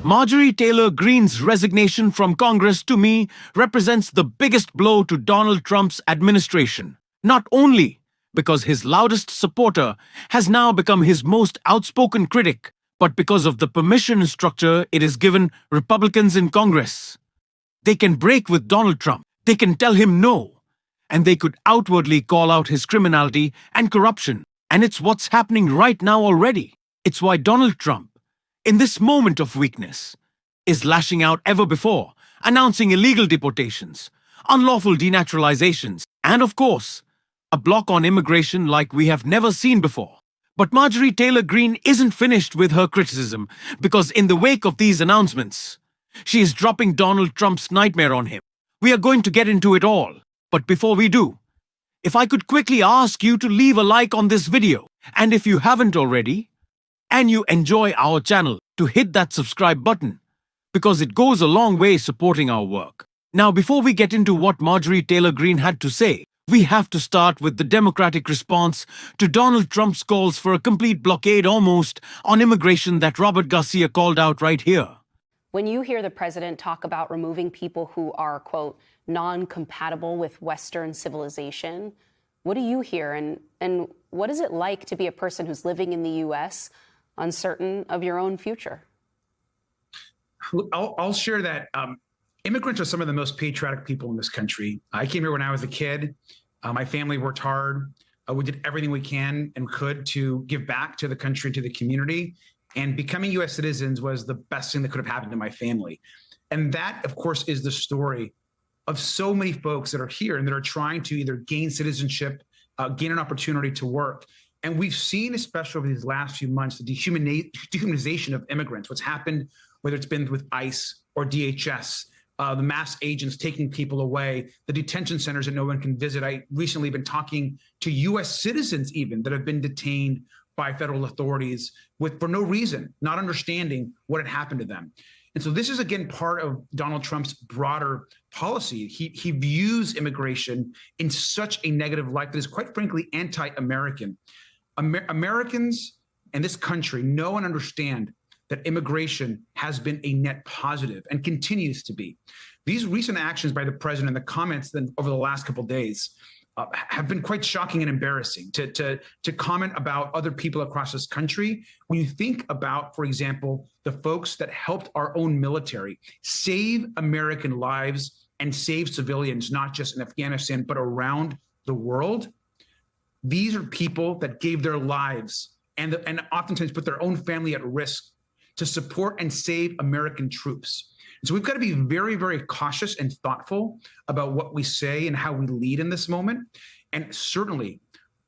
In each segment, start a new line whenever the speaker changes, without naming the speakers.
Marjorie Taylor Greene's resignation from Congress, to me, represents the biggest blow to Donald Trump's administration. Not only because his loudest supporter has now become his most outspoken critic, but because of the permission structure it has given Republicans in Congress. They can break with Donald Trump, they can tell him no, and they could outwardly call out his criminality and corruption. And it's what's happening right now already. It's why Donald Trump, in this moment of weakness, is lashing out ever before, announcing illegal deportations, unlawful denaturalizations, and of course, a block on immigration like we have never seen before. But Marjorie Taylor Greene isn't finished with her criticism, because in the wake of these announcements, she is dropping Donald Trump's nightmare on him. We are going to get into it all, but before we do, if I could quickly ask you to leave a like on this video, and if you haven't already, and you enjoy our channel, to hit that subscribe button, because it goes a long way supporting our work. Now, before we get into what Marjorie Taylor Greene had to say, we have to start with the Democratic response to Donald Trump's calls for a complete blockade almost on immigration that Robert Garcia called out right here.
When you hear the president talk about removing people who are, quote, non-compatible with Western civilization, what do you hear? And what is it like to be a person who's living in the U.S., uncertain of your own future?
I'll share that immigrants are some of the most patriotic people in this country. I came here when I was a kid. My family worked hard. We did everything we can and could to give back to the country, to the community. And becoming U.S. citizens was the best thing that could have happened to my family. And that, of course, is the story of so many folks that are here and that are trying to either gain citizenship, gain an opportunity to work. And we've seen, especially over these last few months, the dehumanization of immigrants, what's happened, whether it's been with ICE or DHS, the mass agents taking people away, the detention centers that no one can visit. I recently been talking to U.S. citizens even that have been detained by federal authorities for no reason, not understanding what had happened to them. And so this is, again, part of Donald Trump's broader policy. He views immigration in such a negative light that is, quite frankly, anti-American. Americans and this country know and understand that immigration has been a net positive and continues to be. These recent actions by the president and the comments then over the last couple of days have been quite shocking and embarrassing to comment about other people across this country. When you think about, for example, the folks that helped our own military save American lives and save civilians, not just in Afghanistan, but around the world, these are people that gave their lives and oftentimes put their own family at risk to support and save American troops. And so we've got to be very, very cautious and thoughtful about what we say and how we lead in this moment. And certainly,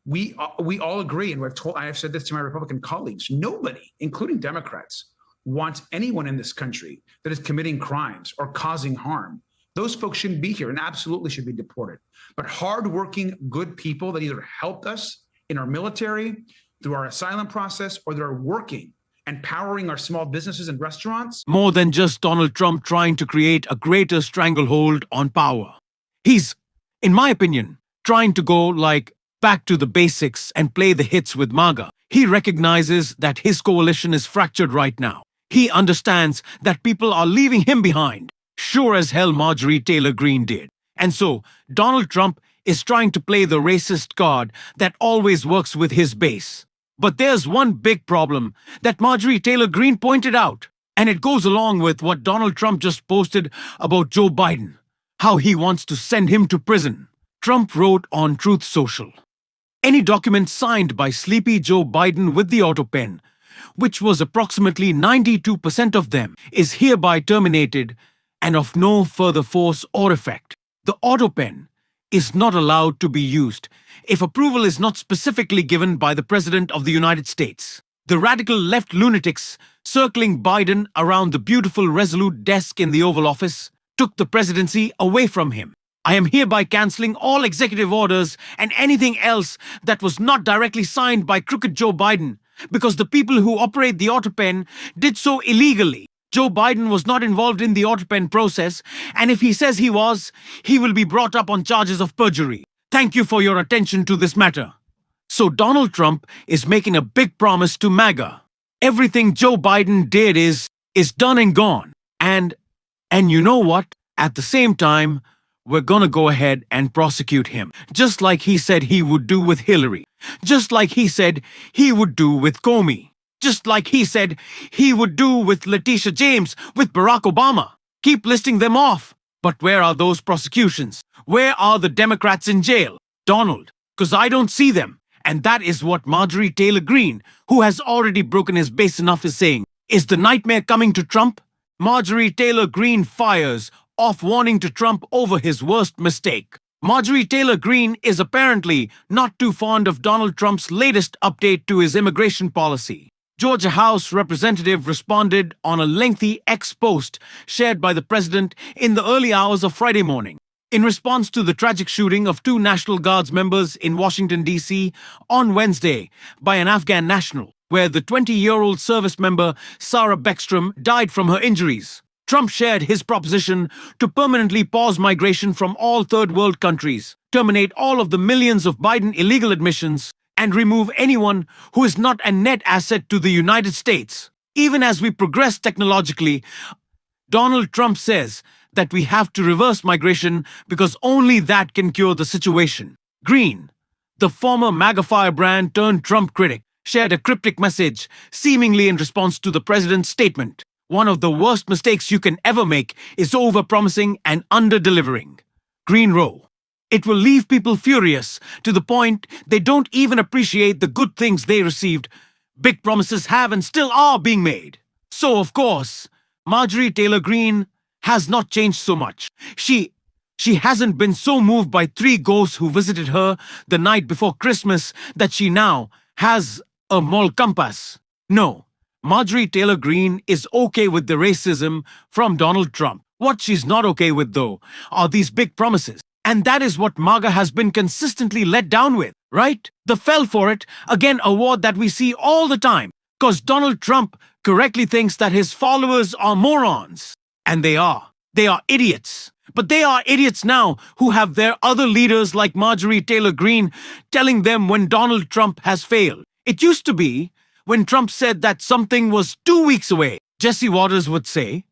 we all agree, and I have said this to my Republican colleagues, nobody, including Democrats, wants anyone in this country that is committing crimes or causing harm. Those folks shouldn't be here and absolutely should be deported. But hardworking, good people that either helped us in our military, through our asylum process, or that are working and powering our small businesses and restaurants.
More than just Donald Trump trying to create a greater stranglehold on power. He's, in my opinion, trying to go back to the basics and play the hits with MAGA. He recognizes that his coalition is fractured right now. He understands that people are leaving him behind. Sure as hell Marjorie Taylor Greene did. And so, Donald Trump is trying to play the racist card that always works with his base. But there's one big problem that Marjorie Taylor Greene pointed out, and it goes along with what Donald Trump just posted about Joe Biden, how he wants to send him to prison. Trump wrote on Truth Social, "Any document signed by Sleepy Joe Biden with the auto pen, which was approximately 92% of them, is hereby terminated and of no further force or effect. The auto pen is not allowed to be used if approval is not specifically given by the President of the United States." The radical left lunatics circling Biden around the beautiful Resolute desk in the Oval Office took the presidency away from him. "I am hereby canceling all executive orders and anything else that was not directly signed by crooked Joe Biden, because the people who operate the auto pen did so illegally. Joe Biden was not involved in the auto pen process, and if he says he was, he will be brought up on charges of perjury. Thank you for your attention to this matter." So Donald Trump is making a big promise to MAGA. Everything Joe Biden did is is done and gone. And you know what? At the same time, we're gonna go ahead and prosecute him, just like he said he would do with Hillary, just like he said he would do with Comey, just like he said he would do with Letitia James, with Barack Obama. Keep listing them off. But where are those prosecutions? Where are the Democrats in jail? Donald, because I don't see them. And that is what Marjorie Taylor Greene, who has already broken his base enough, is saying. Is the nightmare coming to Trump? Marjorie Taylor Greene fires off warning to Trump over his worst mistake. Marjorie Taylor Greene is apparently not too fond of Donald Trump's latest update to his immigration policy. Georgia House representative responded on a lengthy X post shared by the president in the early hours of Friday morning. In response to the tragic shooting of 2 National Guards members in Washington, D.C. on Wednesday by an Afghan national, where the 20-year-old service member Sarah Beckstrom died from her injuries, Trump shared his proposition to permanently pause migration from all third world countries, terminate all of the millions of Biden illegal admissions, and remove anyone who is not a net asset to the United States. Even as we progress technologically, Donald Trump says that we have to reverse migration because only that can cure the situation. Greene, the former MAGA firebrand turned Trump critic, shared a cryptic message seemingly in response to the president's statement. One of the worst mistakes you can ever make is over-promising and under-delivering. Greene wrote, "It will leave people furious to the point they don't even appreciate the good things they received. Big promises have and still are being made." So, of course, Marjorie Taylor Greene has not changed so much. She hasn't been so moved by 3 ghosts who visited her the night before Christmas that she now has a moral compass. No, Marjorie Taylor Greene is okay with the racism from Donald Trump. What she's not okay with, though, are these big promises. And that is what MAGA has been consistently let down with, right? The fell for it, again, award that we see all the time, because Donald Trump correctly thinks that his followers are morons. And they are. They are idiots. But they are idiots now who have their other leaders like Marjorie Taylor Greene telling them when Donald Trump has failed. It used to be when Trump said that something was 2 weeks away. Jesse Waters would say,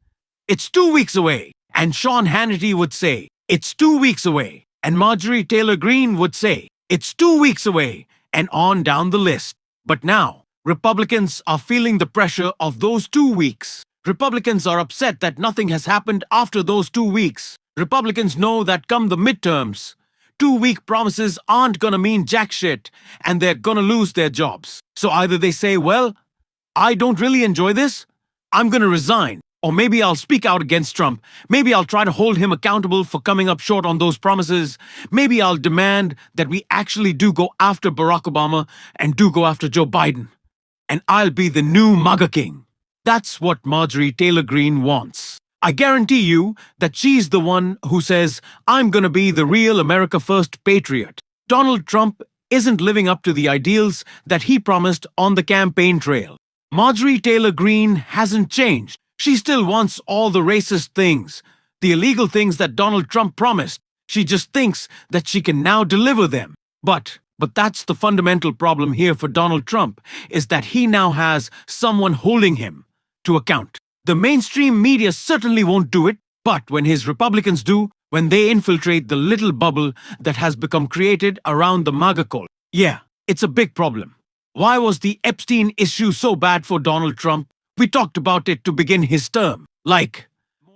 "It's 2 weeks away." And Sean Hannity would say, "It's 2 weeks away." And Marjorie Taylor Greene would say, "It's 2 weeks away," and on down the list. But now, Republicans are feeling the pressure of those 2 weeks. Republicans are upset that nothing has happened after those 2 weeks. Republicans know that come the midterms, 2-week promises aren't gonna mean jack shit, and they're gonna lose their jobs. So either they say, well, I don't really enjoy this, I'm gonna resign. Or maybe I'll speak out against Trump. Maybe I'll try to hold him accountable for coming up short on those promises. Maybe I'll demand that we actually do go after Barack Obama and do go after Joe Biden. And I'll be the new MAGA king. That's what Marjorie Taylor Greene wants. I guarantee you that she's the one who says, I'm gonna be the real America First patriot. Donald Trump isn't living up to the ideals that he promised on the campaign trail. Marjorie Taylor Greene hasn't changed. She still wants all the racist things, the illegal things that Donald Trump promised. She just thinks that she can now deliver them. But that's the fundamental problem here for Donald Trump, is that he now has someone holding him to account. The mainstream media certainly won't do it, but when his Republicans do, when they infiltrate the little bubble that has become created around the MAGA cult, yeah, it's a big problem. Why was the Epstein issue so bad for Donald Trump? We talked about it to begin his term.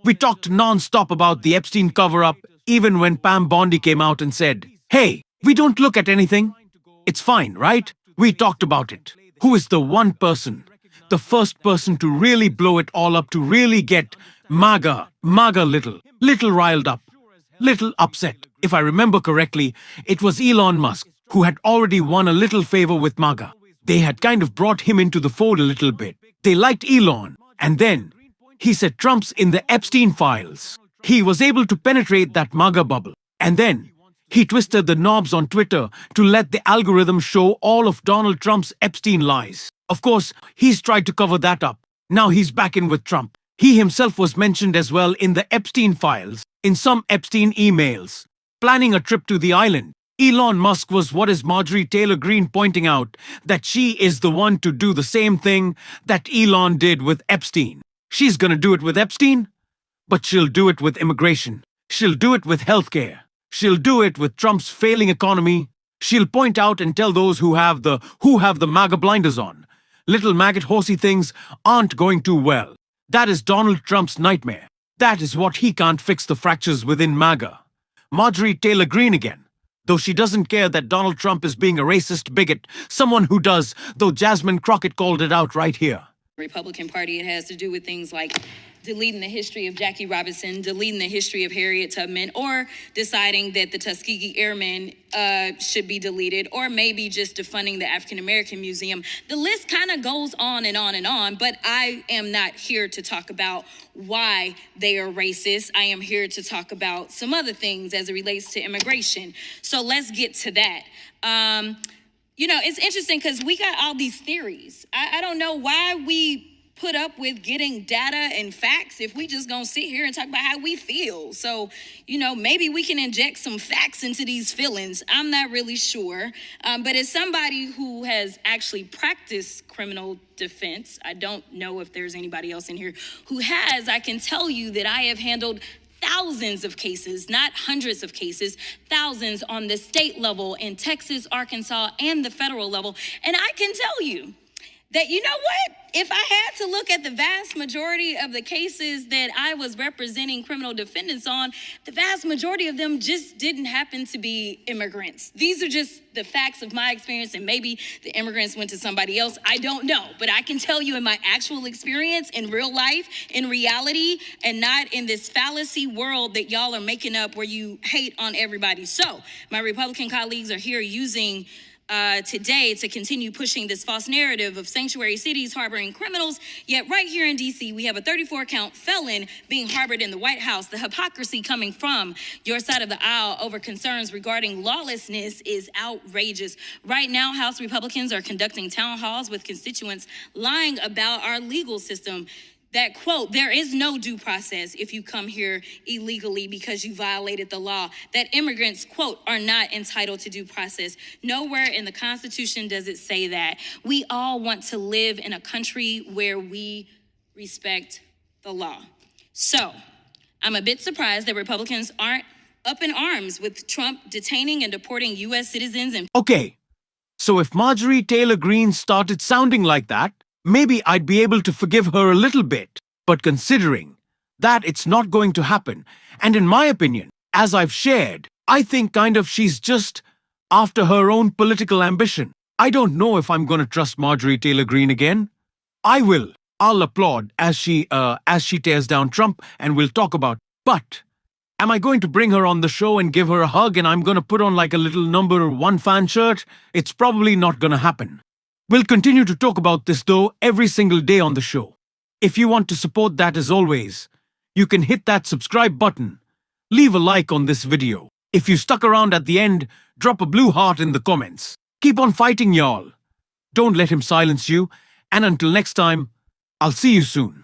We talked non-stop about the Epstein cover-up, even when Pam Bondi came out and said, hey, we don't look at anything. It's fine, right? We talked about it. Who is the one person, the first person to really blow it all up, to really get MAGA little riled up, little upset? If I remember correctly, it was Elon Musk, who had already won a little favor with MAGA. They had kind of brought him into the fold a little bit. They liked Elon, and then he said Trump's in the Epstein files. He was able to penetrate that MAGA bubble, and then he twisted the knobs on Twitter to let the algorithm show all of Donald Trump's Epstein lies. Of course, he's tried to cover that up. Now he's back in with Trump. He himself was mentioned as well in the Epstein files, in some Epstein emails, planning a trip to the island. Elon Musk was what is Marjorie Taylor Greene pointing out, that she is the one to do the same thing that Elon did with Epstein. She's gonna do it with Epstein, but she'll do it with immigration. She'll do it with healthcare. She'll do it with Trump's failing economy. She'll point out and tell those who have the MAGA blinders on. Little maggot horsey things aren't going too well. That is Donald Trump's nightmare. That is what he can't fix, the fractures within MAGA. Marjorie Taylor Greene again. Though she doesn't care that Donald Trump is being a racist bigot, someone who does, though Jasmine Crockett called it out right here.
Republican Party, it has to do with things like deleting the history of Jackie Robinson, deleting the history of Harriet Tubman, or deciding that the Tuskegee Airmen should be deleted, or maybe just defunding the African American Museum. The list kind of goes on and on and on, but I am not here to talk about why they are racist. I am here to talk about some other things as it relates to immigration. So let's get to that. You know, it's interesting because we got all these theories. I don't know why we put up with getting data and facts if we just gonna sit here and talk about how we feel. So, you know, maybe we can inject some facts into these feelings. I'm not really sure. But as somebody who has actually practiced criminal defense, I don't know if there's anybody else in here who has, I can tell you that I have handled thousands of cases, not hundreds of cases, thousands on the state level in Texas, Arkansas, and the federal level. And I can tell you that, you know what? If I had to look at the vast majority of the cases that I was representing criminal defendants on, the vast majority of them just didn't happen to be immigrants. These are just the facts of my experience, and maybe the immigrants went to somebody else. I don't know, but I can tell you in my actual experience, in real life, in reality, and not in this fallacy world that y'all are making up where you hate on everybody. So my Republican colleagues are here using today to continue pushing this false narrative of sanctuary cities harboring criminals. Yet right here in DC, we have a 34-count felon being harbored in the White House. The hypocrisy coming from your side of the aisle over concerns regarding lawlessness is outrageous. Right now, House Republicans are conducting town halls with constituents lying about our legal system. That, quote, there is no due process if you come here illegally because you violated the law. That immigrants, quote, are not entitled to due process. Nowhere in the Constitution does it say that. We all want to live in a country where we respect the law. So I'm a bit surprised that Republicans aren't up in arms with Trump detaining and deporting U.S. citizens. And
Okay, so if Marjorie Taylor Greene started sounding like that, maybe I'd be able to forgive her a little bit. But considering that it's not going to happen, and in my opinion, as I've shared, I think kind of she's just after her own political ambition. I don't know if I'm going to trust Marjorie Taylor Greene again. I will. I'll applaud as she tears down Trump, and we'll talk about. But am I going to bring her on the show and give her a hug and I'm going to put on like a little #1 fan shirt? It's probably not going to happen. We'll continue to talk about this though every single day on the show. If you want to support that, as always, you can hit that subscribe button. Leave a like on this video. If you stuck around at the end, drop a blue heart in the comments. Keep on fighting, y'all. Don't let him silence you. And until next time, I'll see you soon.